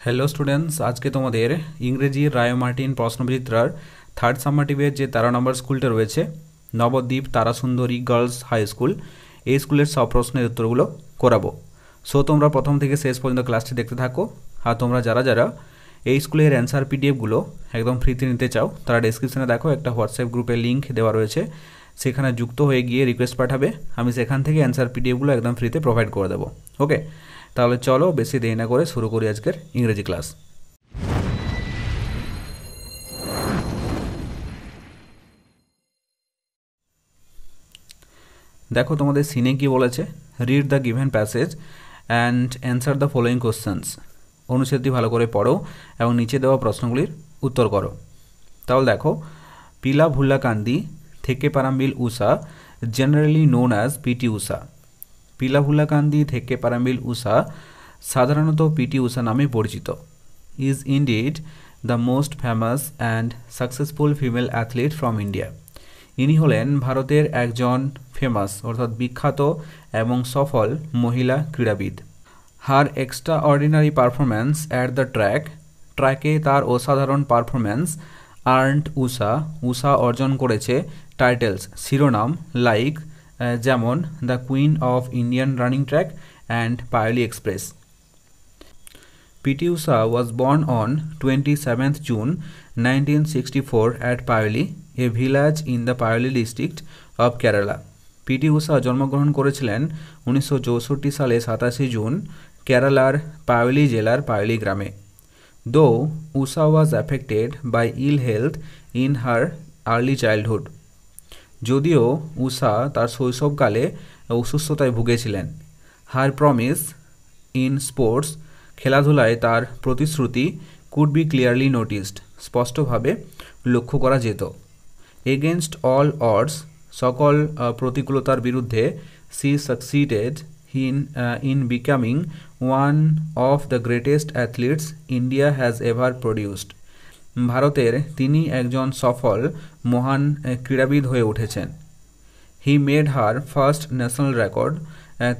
Hello students, আজকে তোমাদের ইংরেজি রায় মার্টিন প্রশ্নবিচিত্রার থার্ড সামাটিভের যে 13 নম্বর স্কুলটা রয়েছে Nabadwip Tarasundari girls high school, এই স্কুলের সব প্রশ্নের উত্তরগুলো করাবো। সো তোমরা প্রথম থেকে শেষ পর্যন্ত ক্লাসটি দেখতে থাকো। আর তোমরা যারা যারা এই স্কুলের অ্যান্সার পিডিএফগুলো একদম ফ্রিতে নিতে চাও তারা ডেসক্রিপশনে দেখো একটা হোয়াটসঅ্যাপ গ্রুপের লিঙ্ক দেওয়া রয়েছে, সেখানে যুক্ত হয়ে গিয়ে রিকোয়েস্ট পাঠাবে, আমি সেখান থেকে অ্যান্সার পিডিএফগুলো একদম ফ্রিতে প্রোভাইড করে দেবো। ওকে, তাহলে চলো বেশি দেরি না করে শুরু করি আজকের ইংরেজি ক্লাস। দেখো তোমাদের সিনে কি বলেছে, read the given passage and answer the following questions. অনুচ্ছেদটি ভালো করে পড়ো এবং নিচে দেওয়া প্রশ্নগুলির উত্তর করো। তাহলে দেখো, পিলা ভুল্লা কান্দি থেকে পারাম্বিল উষা জেনারেলি নোন অ্যাজ পিটি উষা। পিলা ভুল্লা কান্দি থেকে পারাম্বিল উষা সাধারণত পিটি উষা নামে পরিচিত। Is indeed the most famous and successful female athlete from India. ইনি হলেন ভারতের একজন ফেমাস অর্থাৎ বিখ্যাত এবং সফল মহিলা ক্রীড়াবিদ। Her extraordinary performance at the ট্র্যাকে তার অসাধারণ পারফরম্যান্স আর্নড উষা অর্জন করেছে টাইটেলস শিরোনাম লাইক যেমন the queen of Indian running track and Payyoli express. P.T. Usha was born on 27th June 1964 at Payoli, a village in the Payoli district of Kerala. P.T. Usha জন্মগ্রহণ করেছিলেন 1964 সালে 27 June কেরালার পায়োলি জেলার পায়োলি গ্রামে। Though Usha was affected by ill health in her early childhood. যদিও উষা তার শৈশবকালে অসুস্থতায় ভুগেছিলেন। Her promise in sports, খেলাধুলায় তার প্রতিশ্রুতি কুড বি ক্লিয়ারলি নোটিসড, স্পষ্টভাবে লক্ষ্য করা যেত। এগেনস্ট অল অডস, সকল প্রতিকূলতার বিরুদ্ধে she succeeded in becoming one of the greatest athletes India has ever produced. ভারতের তিনি একজন সফল মহান ক্রীড়াবিদ হয়ে উঠেছেন। He made her first national record,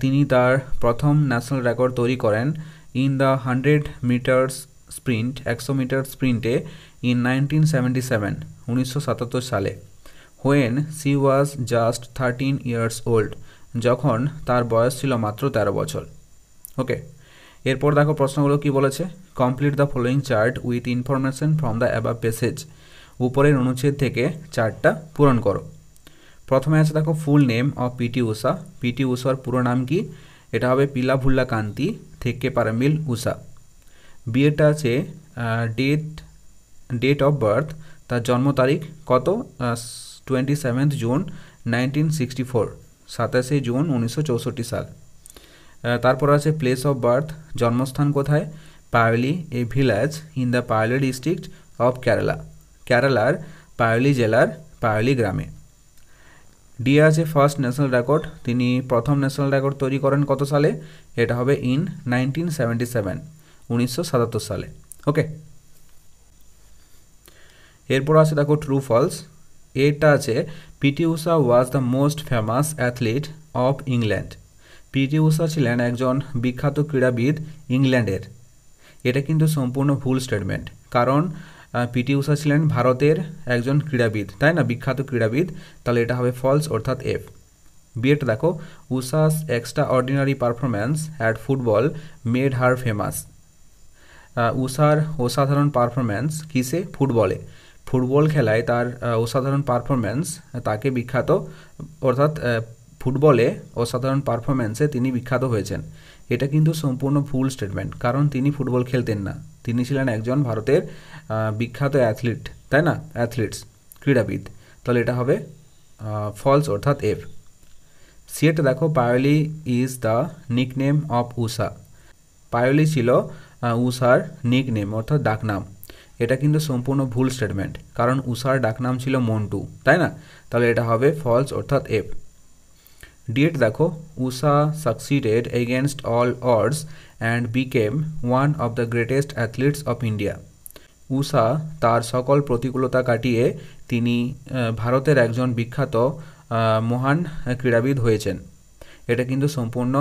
তিনি তার প্রথম ন্যাশনাল রেকর্ড তৈরি করেন in the 100 meters sprint 100 metre স্প্রিন্টে in 1977 1977 সালে। when she was just 13 years old, যখন তার বয়স ছিল মাত্র 13 বছর। ওকে, এরপর দেখো প্রশ্নগুলো কি বলেছে। Complete the following chart with information from the above passage. উপরের অনুচ্ছেদ থেকে চার্টটা পূরণ করো। প্রথমে আছে দেখো full name of PT Usha. PT উষার পুরো নাম কি? এটা হবে পিলা ভুল্লা কান্তি থেকে পারাম্বিল উষা। বিয়েটা আছে ডেট অফ বার্থ, তার জন্ম তারিখ কত? 27 জুন 1964, 27 জুন 1964 সাল। তারপর আছে প্লেস অফ বার্থ, জন্মস্থান কোথায়? Payyoli, a village in the Payyoli district of Kerala, কেরালার পায়োলি জেলার পায়োলি গ্রামে। ডি আছে ফার্স্ট ন্যাশনাল রেকর্ড, তিনি প্রথম ন্যাশনাল রেকর্ড তৈরি করেন কত সালে? এটা হবে ইন 1977, 1977 সালে। ওকে, এরপর আছে দেখো ট্রু ফলস। এটা আছে PT Usha was the most famous athlete of England. PT Usha ছিলেন একজন বিখ্যাত ক্রীড়াবিদ ইংল্যান্ডের। এটা কিন্তু সম্পূর্ণ ভুল স্টেটমেন্ট, কারণ পিটি উষা ছিলেন ভারতের একজন ক্রীড়াবিদ, তাই না, বিখ্যাত ক্রীড়াবিদ। তাহলে এটা হবে ফলস অর্থাৎ এফ। বিয়েটা দেখো Usha's extraordinary performance at football made her famous. উষার অসাধারণ পারফরম্যান্স কিসে? ফুটবলে। ফুটবল খেলায় তার অসাধারণ পারফরম্যান্স তাকে বিখ্যাত, অর্থাৎ ফুটবলে অসাধারণ পারফরম্যান্সে তিনি বিখ্যাত হয়েছেন। এটা কিন্তু সম্পূর্ণ ভুল স্টেটমেন্ট, কারণ তিনি ফুটবল খেলতেন না, তিনি ছিলেন একজন ভারতের বিখ্যাত অ্যাথলিট, তাই না, অ্যাথলিটস, ক্রীড়াবিদ। তাহলে এটা হবে ফলস অর্থাৎ এফ। সিয়েটা দেখো Payyoli is the nickname of উষা। পায়োলি ছিল উষার নিকনেম অর্থাৎ ডাকনাম। এটা কিন্তু সম্পূর্ণ ভুল স্টেটমেন্ট, কারণ উষার ডাকনাম ছিল মন্টু, তাই না। তাহলে এটা হবে ফলস অর্থাৎ এফ। ডিএট দেখো Usha succeeded against all odds and became one of the greatest athletes of India. Usha তার সকল প্রতিকূলতা কাটিয়ে তিনি ভারতের একজন বিখ্যাত মহান ক্রীড়াবিদ হয়েছেন। এটা কিন্তু সম্পূর্ণ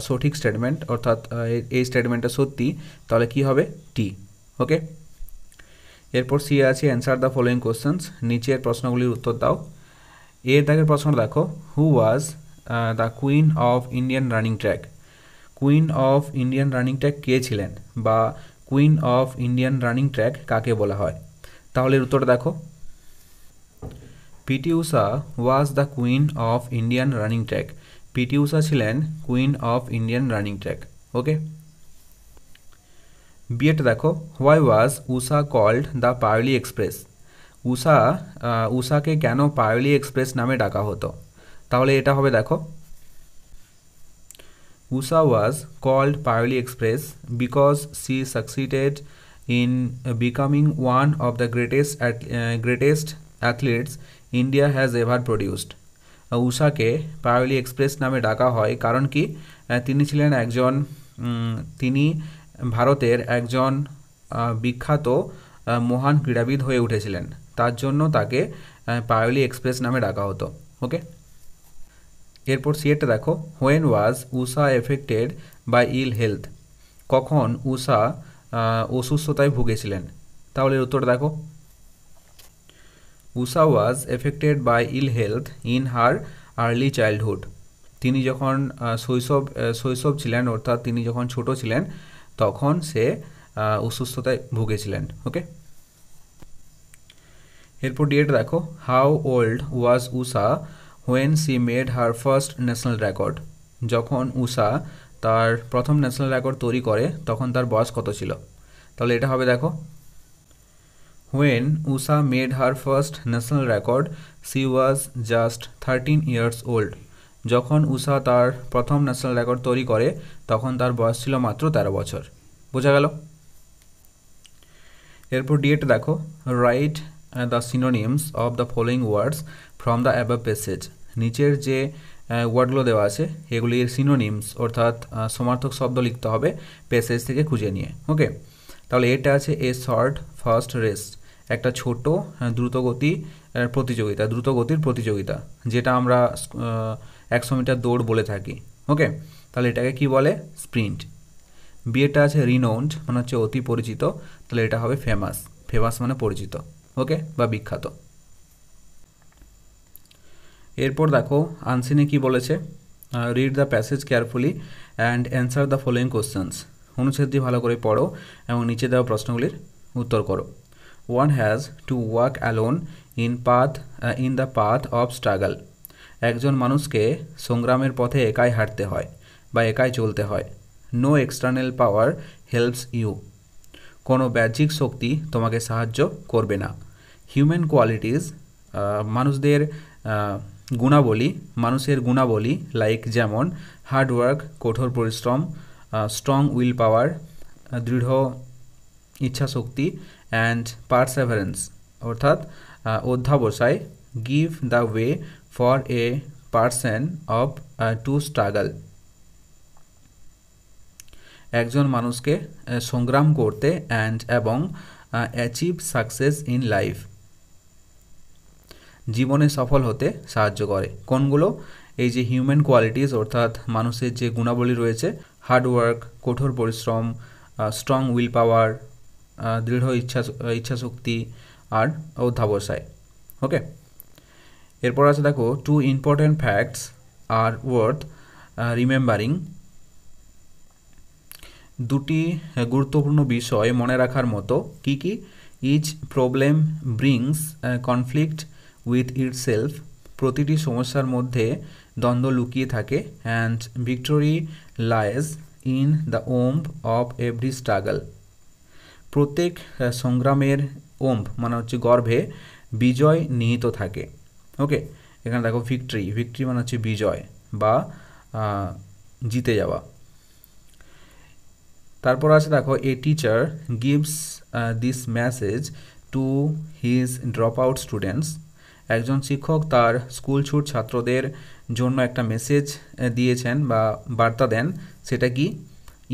সঠিক স্টেটমেন্ট, অর্থাৎ এই স্টেটমেন্টটা সত্যি, তাহলে কি হবে? টি। ওকে, এরপর সি আছে অ্যান্সার দ্য ফলোয়িং কোশ্চেন্স, নিচের প্রশ্নগুলির উত্তর দাও। এর দাগের প্রশ্নটা দেখো, who was the queen of Indian running track? Queen of Indian running track কে ছিলেন, বা queen of Indian running track কাকে বলা হয়? তাহলে এর উত্তরটা দেখো, PT Usha was the queen of Indian running track. PT Usha ছিলেন queen of Indian running track. Okay, বিয়েটা দেখো, why was Usha called the Payyoli express? উষাকে কেন পার্লি এক্সপ্রেস নামে ডাকা হতো? তাহলে এটা হবে দেখো, Usha was called Payyoli express because she succeeded in becoming one of the greatest athletes India has ever produced. উষাকে পার্লি এক্সপ্রেস নামে ডাকা হয় কারণ কি? তিনি ছিলেন একজন তিনি ভারতের একজন বিখ্যাত মহান ক্রীড়াবিদ হয়ে উঠেছিলেন, তার জন্য তাকে পার্লি এক্সপ্রেস নামে ডাকা হতো। ওকে, এরপর সিয়েটা দেখো, when was Usha affected by ill health? কখন উষা অসুস্থতায় ভুগেছিলেন? তাহলে উত্তর দেখো, Usha was affected by ill health in her early childhood. তিনি যখন শৈশব ছিলেন, অর্থাৎ তিনি যখন ছোট ছিলেন, তখন সে অসুস্থতায় ভুগেছিলেন। ওকে, এরপর ডিএটা দেখো, how old was Usha when she made her first national record? যখন উষা তার প্রথম ন্যাশনাল রেকর্ড তৈরি করে তখন তার বয়স কত ছিল? তাহলে এটা হবে দেখো, when Usha made her first national record C was just 13 years old. যখন উষা তার প্রথম ন্যাশনাল রেকর্ড তৈরি করে তখন তার বয়স ছিল মাত্র 13 বছর। বোঝা গেল? এরপর ডিএটা দেখো, write the synonyms of the following words from the above passage. নিচের যে ওয়ার্ডগুলো দেওয়া আছে এগুলির সিনোনিমস অর্থাৎ সমার্থক শব্দ লিখতে হবে প্যাসেজ থেকে খুঁজে নিয়ে। ওকে, তাহলে এটা আছে এ শর্ট ফাস্ট রেস, একটা ছোট দ্রুতগতির প্রতিযোগিতা, যেটা আমরা 100 মিটার দৌড় বলে থাকি। ওকে, তাহলে এটাকে কি বলে? স্প্রিন্ট। বিয়েটা আছে রিনাউন্ড, মানে হচ্ছে অতি পরিচিত, তাহলে এটা হবে ফেমাস। ফেমাস মানে পরিচিত, ওকে, বা বিখ্যাত। এরপর দেখো আনসিনে কি বলেছে, read the passage carefully and answer the following questions. অনুচ্ছেদটি ভালো করে পড়ো এবং নিচে দেওয়া প্রশ্নগুলির উত্তর করো। One has to walk alone in the path of struggle. একজন মানুষকে সংগ্রামের পথে একাই হাঁটতে হয় বা একাই চলতে হয়। No external power helps you. কোনো বাহ্যিক শক্তি তোমাকে সাহায্য করবে না। হিউম্যান কোয়ালিটিস, মানুষের গুণাবলী লাইক যেমন হার্ডওয়ার্ক কঠোর পরিশ্রম, স্ট্রং উইল পাওয়ার দৃঢ় ইচ্ছাশক্তি, অ্যান্ড পারসেভারেন্স অর্থাৎ অধ্যাবসায়, give the way for a person of to struggle. একজন মানুষকে সংগ্রাম করতে এবং অ্যাচিভ সাকসেস ইন লাইফ, জীবনে সফল হতে সাহায্য করে। কোনগুলো? এই যে হিউম্যান কোয়ালিটিস অর্থাৎ মানুষের যে গুণাবলী রয়েছে, হার্ডওয়ার্ক কঠোর পরিশ্রম, স্ট্রং উইল পাওয়ার দৃঢ় ইচ্ছাশক্তি, আর অধ্যাবসায়। ওকে, এরপর আছে দেখো, two important facts are worth remembering. দুটি গুরুত্বপূর্ণ বিষয় মনে রাখার মতো কি কি? Each problem brings conflict with itself. প্রতিটি সমস্যার মধ্যে দ্বন্দ্ব লুকিয়ে থাকে। And victory lies in the womb of every struggle. প্রত্যেক সংগ্রামের ওম্ব মানে হচ্ছে গর্ভে বিজয় নিহিত থাকে। ওকে, এখানে দেখো ভিক্টরি মানে হচ্ছে বিজয় বা জিতে যাওয়া। তারপর আছে দেখো, a teacher gives this message to his drop out students. একজন শিক্ষক তার স্কুল ছুট ছাত্রদের জন্য একটা মেসেজ দিয়েছেন বা বার্তা দেন। সেটা কি?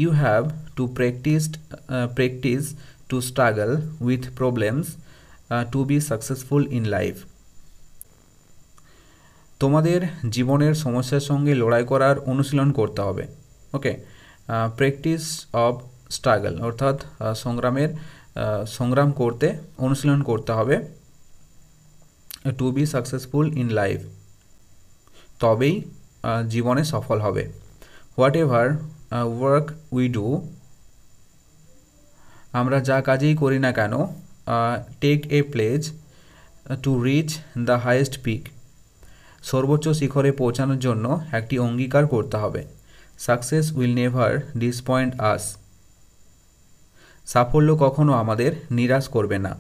You have to practise to struggle with problems to be successful in life. তোমাদের জীবনের সমস্যার সঙ্গে লড়াই করার অনুশীলন করতে হবে। ওকে, প্র্যাকটিস অফ স্ট্রাগল অর্থাৎ সংগ্রাম করতে অনুশীলন করতে হবে to be successful in life, তবেই জীবনে সফল হবে। Whatever work we do, আমরা যা কাজেই করি না কেন, take a pledge to reach the highest peak, সর্বোচ্চ শিখরে পৌঁছানোর জন্য একটি অঙ্গীকার করতে হবে। Success will never disappoint us, সাফল্য কখনো আমাদের নিরাশ করবে না।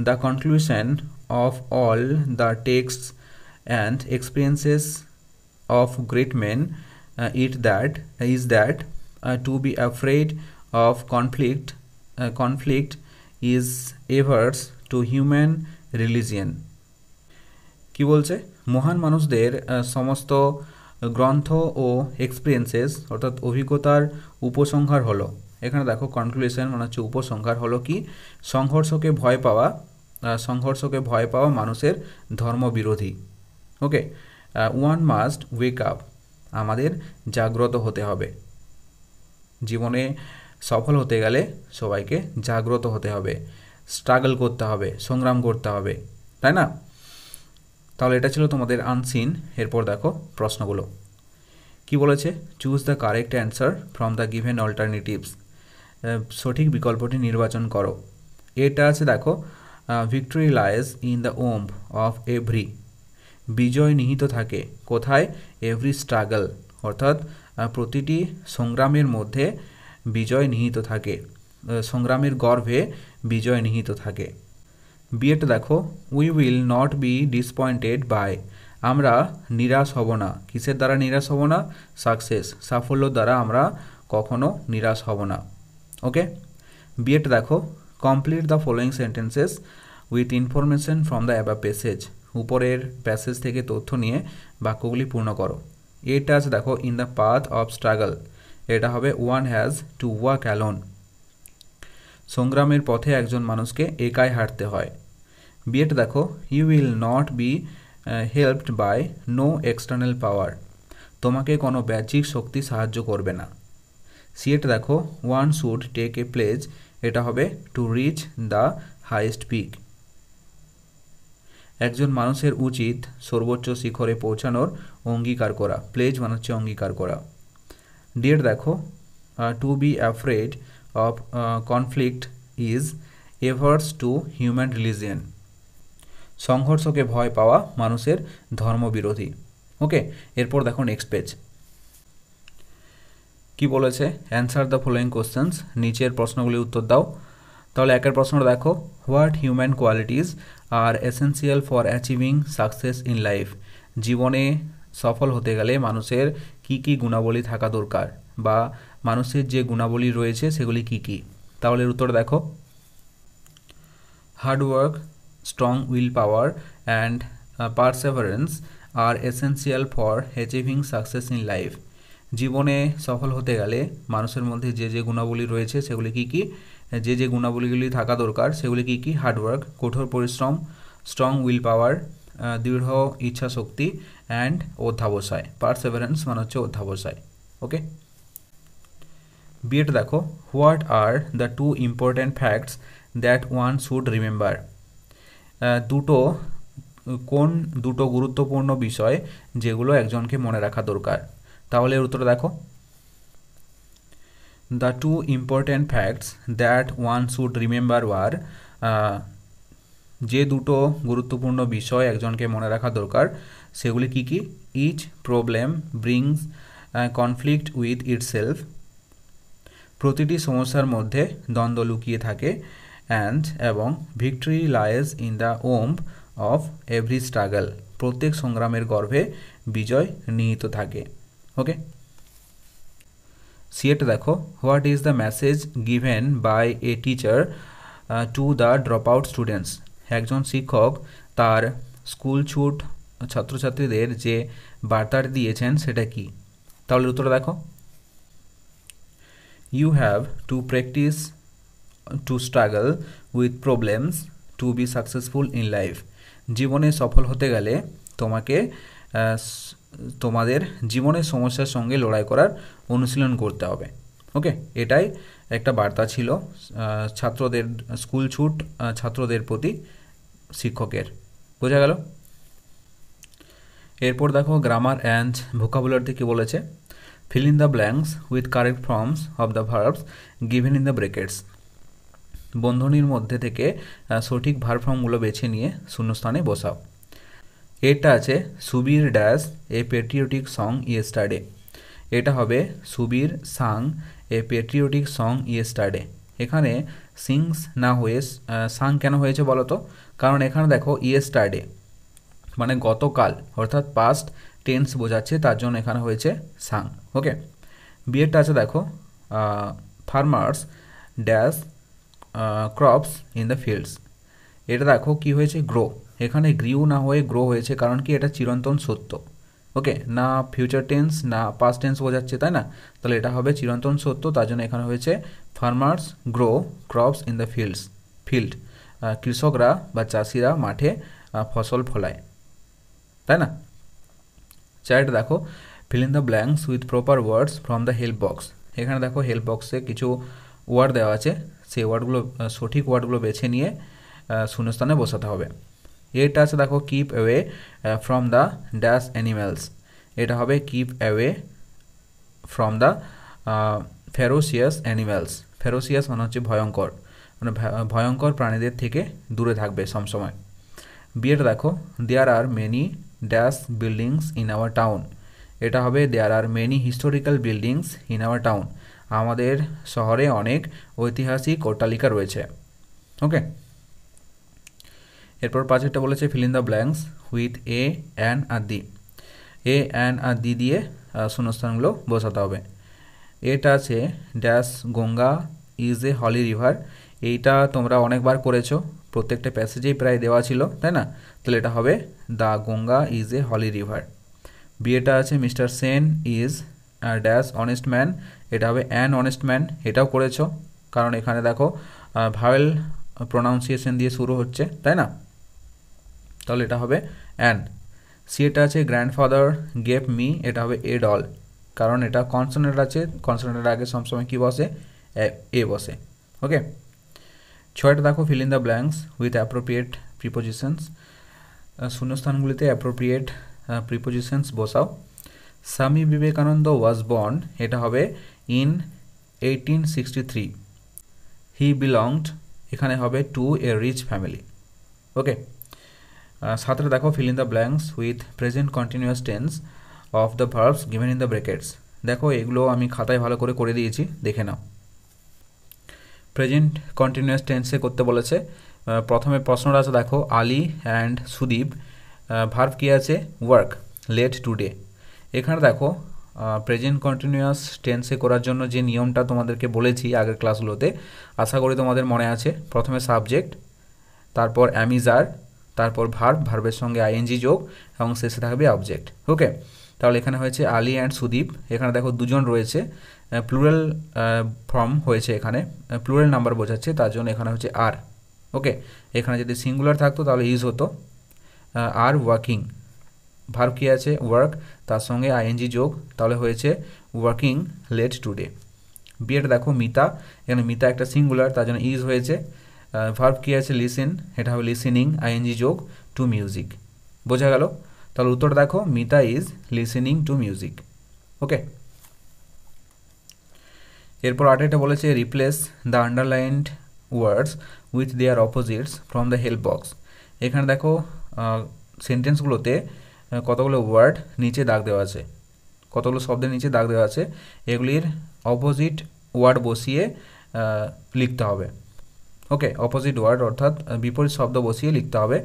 The conclusion of all the texts and experiences of great men is that to be afraid of conflict is averse to human religion। কি বলছে? মহান মানুষদের সমস্ত গ্রন্থ ও এক্সপিরিয়েন্সেস অর্থাৎ অভিজ্ঞতার উপসংহার হলো, এখানে দেখো কনক্লুশন মানে হচ্ছে উপসংহার হলো কি, সংঘর্ষকে ভয় পাওয়া মানুষের ধর্মবিরোধী। ওকে, ওয়ান মাস্ট ওয়েক আপ, আমাদের জাগ্রত হতে হবে। জীবনে সফল হতে গেলে সবাইকে জাগ্রত হতে হবে, স্ট্রাগল করতে হবে, সংগ্রাম করতে হবে, তাই না? তাহলে এটা ছিল তোমাদের আনসিন। এরপর দেখো প্রশ্নগুলো কি বলেছে। Choose the correct answer from the given alternatives, সঠিক বিকল্পটি নির্বাচন করো। এটা আছে দেখো, victory lies in the womb of every, বিজয় নিহিত থাকে কোথায়? এভরি স্ট্রাগল, অর্থাৎ প্রতিটি সংগ্রামের মধ্যে বিজয় নিহিত থাকে, সংগ্রামের গর্ভে বিজয় নিহিত থাকে। বিয়েটা দেখো, we will not be disappointed by, আমরা নিরাশ হব না। কিসের দ্বারা নিরাশ হব না? সাকসেস, সাফল্য দ্বারা আমরা কখনো নিরাশ হব না। ওকে, বিয়েটা দেখো, complete the following sentences with information from the above passage, উপরের প্যাসেজ থেকে তথ্য নিয়ে বাক্যগুলি পূর্ণ করো। এটা আছে দেখো, in the path of struggle, এটা হবে one has to walk alone, সংগ্রামের পথে একজন মানুষকে একাই হাঁটতে হয়। বিয়েটা দেখো, you will not be helped by no external power, তোমাকে কোনো বাহ্যিক শক্তি সাহায্য করবে না। সিয়েটা দেখো, one should take a pledge, এটা হবে two reach the highest pick, একজন মানুষের উচিত সর্বোচ্চ শিখরে পৌঁছানোর অঙ্গীকার করা। প্লেজ মানে হচ্ছে অঙ্গীকার করা। ডিয়েট দেখো, to be afraid of conflict is averse to human religion, সংঘর্ষকে ভয় পাওয়া মানুষের ধর্মবিরোধী। ওকে, এরপর দেখো নেক্সট পেজ কি বলেছে। অ্যান্সার দ্য ফলোয়িং কোশ্চেন্স, নিচের প্রশ্নগুলির উত্তর দাও। তাহলে একের প্রশ্নটা দেখো, what human qualities are essential for achieving success in life, জীবনে সফল হতে গেলে মানুষের কি কি গুণাবলী থাকা দরকার, বা মানুষের যে গুণাবলী রয়েছে সেগুলি কি কি। তাহলে উত্তর দেখো, hard work, strong will power and perseverance are essential for achieving success in life, জীবনে সফল হতে গেলে মানুষের মধ্যে যে যে গুণাবলী রয়েছে সেগুলি কি কি, যে গুণাবলীগুলি থাকা দরকার সেগুলি কি কি? হার্ডওয়ার্ক, কঠোর পরিশ্রম, স্ট্রং উইল পাওয়ার, দৃঢ় ইচ্ছা শক্তি, অ্যান্ড অধ্যাবসায়, পারসেভারেন্স মানে হচ্ছে অধ্যাবসায়। ওকে, বিয়েটা দেখো, what are the two important facts that one should remember, কোন দুটো গুরুত্বপূর্ণ বিষয় যেগুলো একজনকে মনে রাখা দরকার। তাহলে উত্তর দেখো, the two important facts that one should remember were, যে দুটো গুরুত্বপূর্ণ বিষয় একজনকে মনে রাখা দরকার সেগুলি কি কি? Each problem brings conflict with itself, প্রতিটি সমস্যার মধ্যে দ্বন্দ্ব লুকিয়ে থাকে, অ্যান্ড এবং victory lies in the womb of every struggle, প্রত্যেক সংগ্রামের গর্ভে বিজয় নিহিত থাকে। ওকে, সিয়েটা দেখো, what is the message given by a teacher to the drop out students, একজন শিক্ষক তার স্কুল ছুট ছাত্রছাত্রীদের যে বার্তাটি দিয়েছেন সেটা কি? তাহলে উত্তর দেখো, you have to practise to struggle with problems to be successful in life, জীবনে সফল হতে গেলে তোমাকে তোমাদের জীবনের সমস্যার সঙ্গে লড়াই করার অনুশীলন করতে হবে। ওকে, এটাই একটা বার্তা ছিল ছাত্রদের, স্কুল ছুট ছাত্রদের প্রতি শিক্ষকের। বোঝা গেল? এরপর দেখো গ্রামার অ্যান্ড ভোকাবুলারিতে কী বলেছে। Fill in the blanks with correct forms of the verbs given in the brackets. বন্ধনীর মধ্যে থেকে সঠিক ভার্ব ফর্মগুলো বেছে নিয়ে শূন্যস্থানে বসাও। এটা আছে Subir dash a patriotic song yesterday. এটা হবে সুবীর সাং এ পেট্রিয়টিক সং ইয়েস্টারডে। এখানে সিংস না হয়ে সাং কেন হয়েছে বলো তো? কারণ এখানে দেখো ইয়েস্টারডে মানে গতকাল, অর্থাৎ পাস্ট টেন্স বোঝাচ্ছে, তার জন্য এখানে হয়েছে সাং। ওকে, বিয়েরটা আছে দেখো farmers dash crops in the fields. এটা দেখো কি হয়েছে, গ্রো। এখানে গ্রিউ না হয়ে গ্রো হয়েছে, কারণ কি এটা চিরন্তন সত্য। ওকে, না ফিউচার টেন্স না পাস্ট টেন্স বোঝাচ্ছে, তাই না? তাহলে এটা হবে চিরন্তন সত্য, তার জন্য এখানে হয়েছে farmers grow crops in the field. কৃষকরা বা চাষিরা মাঠে ফসল ফলায়, তাই না? চারটা দেখো fill in the blanks with proper words from the help box. এখানে দেখো হেল্প বক্সে কিছু ওয়ার্ড দেওয়া আছে, সেই ওয়ার্ডগুলো সঠিক ওয়ার্ডগুলো বেছে নিয়ে শূন্যস্থানে বসাতে হবে। এটা আছে দেখো keep away from the dash animals. এটা হবে keep away from the ফেরোসিয়াস animals. ফেরোসিয়াস মানে হচ্ছে ভয়ঙ্কর, মানে ভয়ঙ্কর প্রাণীদের থেকে দূরে থাকবে সবসময়। বিয়েটা দেখো there are many dash buildings in our town. এটা হবে there are many historical buildings in our town. আমাদের শহরে অনেক ঐতিহাসিক অট্টালিকা রয়েছে। ওকে, এরপর পাঁচেরটা বলেছে fill in the blanks with a an or the. A an or the দিয়ে শূন্যস্থানগুলো বসাতে হবে। এটা আছে dash Ganga is a holy river. এইটা তোমরা অনেকবার করেছো, প্রত্যেকটা প্যাসেজেই প্রায় দেওয়া ছিল, তাই না? তাহলে এটা হবে the Ganga is a holy river. বিয়েটা আছে Mister Sen is dash honest man. এটা হবে অ্যান অনেস্ট ম্যান। এটাও করেছো, কারণ এখানে দেখো ভাওয়েল প্রোনাউন্সিয়েশন দিয়ে শুরু হচ্ছে, তাই না? তাহলে এটা হবে অ্যান। সিটা আছে গ্র্যান্ডফাদার গেভ মি। এটা হবে এ ডল, কারণ এটা কনসোনেন্ট আছে, কনসোনেন্টের আগে সবসময় কী বসে, এ বসে। ওকে, ছয়টা দেখো fill in the blanks with appropriate prepositions. শূন্যস্থানগুলিতে অ্যাপ্রোপ্রিয়েট প্রিপোজিশনস বসাও। Swami Vivekananda was born. এটা হবে ইন 1863। হি বিলংড, এখানে হবে টু এ রিচ ফ্যামিলি। ওকে, সাথে দেখো fill in the blanks with present continuous tense of the verbs given in the brackets. দেখো এগুলো আমি খাতায় ভালো করে দিয়েছি, দেখে নাও। প্রেজেন্ট কন্টিনিউয়াস টেন্সে করতে বলেছে। প্রথমে প্রশ্নটা আছে দেখো আলী অ্যান্ড সুদীপ ভার্ব কী আছে, ওয়ার্ক লেট টুডে। এখানে দেখো প্রেজেন্ট কন্টিনিউয়াস টেন্সে করার জন্য যে নিয়মটা তোমাদেরকে বলেছি আগের ক্লাসগুলোতে, আশা করি তোমাদের মনে আছে। প্রথমে সাবজেক্ট, তারপর অ্যামিজার, তারপর ভার্বের সঙ্গে আইএনজি যোগ এবং শেষে থাকবে অবজেক্ট। ওকে, তাহলে এখানে হয়েছে আলী অ্যান্ড সুদীপ। এখানে দেখো দুজন রয়েছে, প্লুরাল ফর্ম হয়েছে, এখানে প্লুরাল নাম্বার বোঝাচ্ছে, তার জন্য এখানে হচ্ছে আর। ওকে, এখানে যদি সিঙ্গুলার থাকতো তাহলে ইজ হতো। আর ওয়ার্কিং, ভার্ব কী আছে ওয়ার্ক, তার সঙ্গে আইএনজি যোগ, তাহলে হয়েছে ওয়ার্কিং লেট টুডে। বিয়েটা দেখো মিতা, এখানে মিতা একটা সিঙ্গুলার, তার জন্য ইজ হয়েছে। ভার্ব কী আছে লিসেন, এটা হবে লিসেনিং আইএনজি যোগ টু মিউজিক। বোঝা গেল? তাহলে উত্তর দেখো Mita is listening to music. Okay, এরপর আরেকটা বলেছে replace the underlined words with their opposites from the help box. এখানে দেখো সেন্টেন্সগুলোতে কতগুলো ওয়ার্ড নিচে দাগ দেওয়া আছে, কতগুলো শব্দের নিচে দাগ দেওয়া আছে, এগুলির অপোজিট ওয়ার্ড বসিয়ে লিখতে হবে। ওকে, অপোজিট ওয়ার্ড অর্থাৎ বিপরীত শব্দ বসিয়ে লিখতে হবে,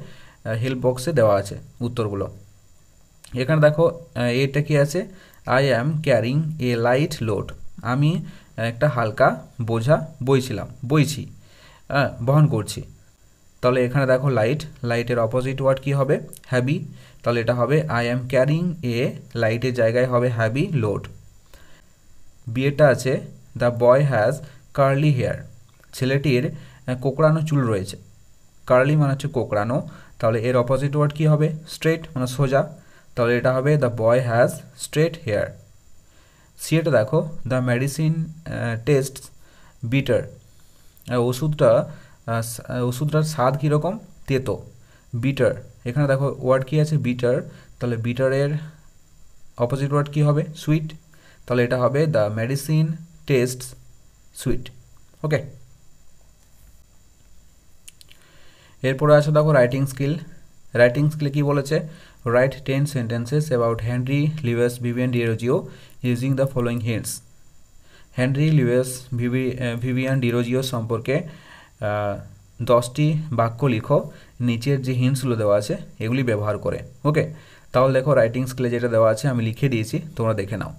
হেল্প বক্সে দেওয়া আছে উত্তরগুলো। এখানে দেখো এটা কি আছে, I am carrying a light load. আমি একটা হালকা বোঝা বইছি, বহন করছি। তাহলে এখানে দেখো লাইট, লাইটের অপোজিট ওয়ার্ড কি হবে, হ্যাভি। তাহলে এটা হবে আই অ্যাম ক্যারিং এ, লাইটের জায়গায় হবে হ্যাভি লোড। বিয়েটা আছে the boy has curly hair. ছেলেটির কোকড়ানো চুল রয়েছে। কার্লি মানে হচ্ছে কোকড়ানো, তাহলে এর অপোজিট ওয়ার্ড কী হবে, স্ট্রেট মানে সোজা। তাহলে এটা হবে the boy has straight hair. C এটা দেখো, দ্য মেডিসিন টেস্ট বিটার। ওষুধটার স্বাদ কীরকম? তেতো। বিটার, এখানে দেখো ওয়ার্ড কী আছে? বিটার। তাহলে বিটারের অপোজিট ওয়ার্ড কী হবে? সুইট। তাহলে এটা হবে দ্য মেডিসিন টেস্ট সুইট। ওকে, এরপরে আছে দেখো রাইটিং স্কিল। রাইটিং স্কিলে কী বলেছে? Right 10 sentences about Henry Luis Vivian Derozio using the following hints. Henry Luis Vivian Derozio সম্পর্কে 10টি বাক্য লিখো নিচের যে হিন্টসগুলো দেওয়া আছে এগুলি ব্যবহার করে। ওকে, তাহলে দেখো রাইটিং স্কিলে যেটা দেওয়া আছে আমি লিখে দিয়েছি, তোমরা দেখে নাও।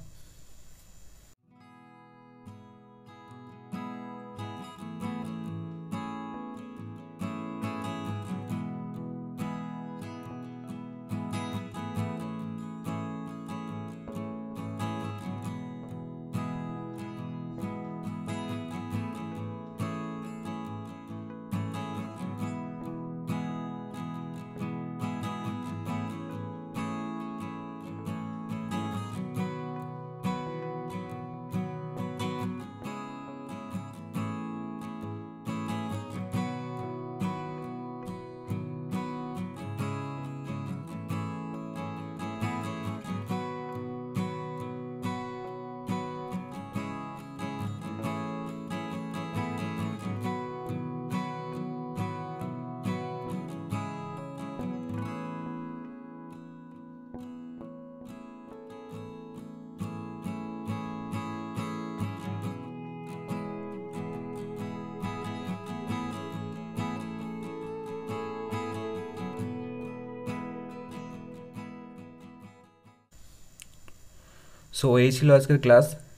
সো এই ছিল আজকের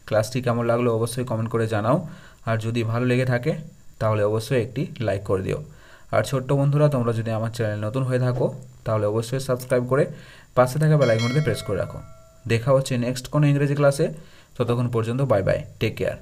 ক্লাসটি কেমন লাগলো অবশ্যই কমেন্ট করে জানাও, আর যদি ভালো লেগে থাকে তাহলে অবশ্যই একটি লাইক করে দিও। আর ছোট্ট বন্ধুরা, তোমরা যদি আমার চ্যানেল নতুন হয়ে থাকো তাহলে অবশ্যই সাবস্ক্রাইব করে পাশে থাকা বেল আইকনটিতে প্রেস করে রাখো। দেখা হচ্ছে নেক্সট কোনো ইংরেজি ক্লাসে, ততক্ষণ পর্যন্ত বাই বাই, টেক কেয়ার।